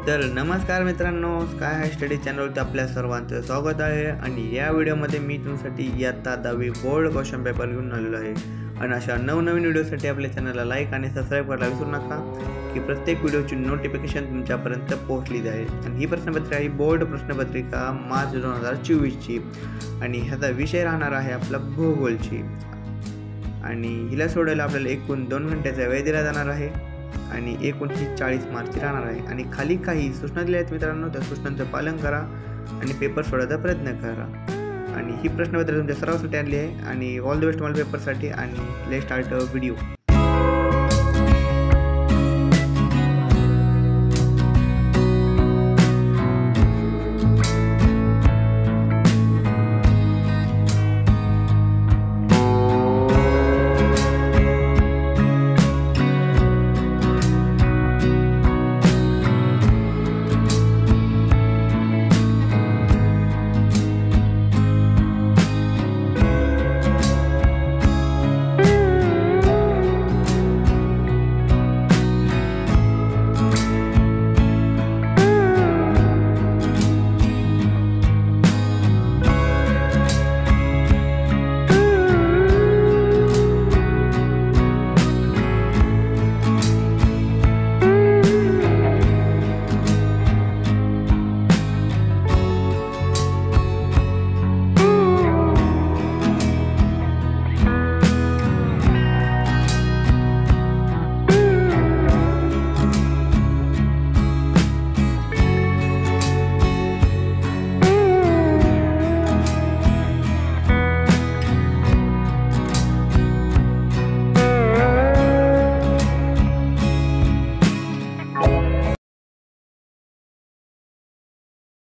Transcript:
तर नमस्कार मित्रांनो, स्काय हाय स्टडी चॅनलवरती आपल्या सर्वांचं स्वागत आहे। आणि या व्हिडिओमध्ये मी तुमच्यासाठी इयत्ता 10वी बोर्ड क्वेश्चन पेपर घेऊन आलेलो आहे। आणि अशा नवनवीन व्हिडिओसाठी आपल्या चॅनलला लाईक आणि सबस्क्राईब करायला विसरू नका की प्रत्येक व्हिडिओची नोटिफिकेशन तुमच्यापर्यंत पोहोचली जाईल। आणि ही प्रश्नपत्रिका आहे बोर्ड प्रश्नपत्रिका मार्च 2024ची आणि ह्याचा विषय राहणार आहे आपला भूगोलची। आणि हिला सोडायला आपल्याला एकूण 2 घंट्याचा वेळ दिला जाणार आहे आणि एकूण ही 40 मार्कची राहणार आहे। आणि खाली काही सूचना दिल्या आहेत मित्रांनो, त्या सूचनांचं पालन करा आणि पेपर सोडवायचा प्रयत्न करा। आणि ही प्रश्नपत्रिका तुमच्या सर्वांसाठी आणली आहे आणि ऑल द बेस्ट तुम्हाला पेपरसाठी। आणि लेट्स स्टार्ट व्हिडिओ।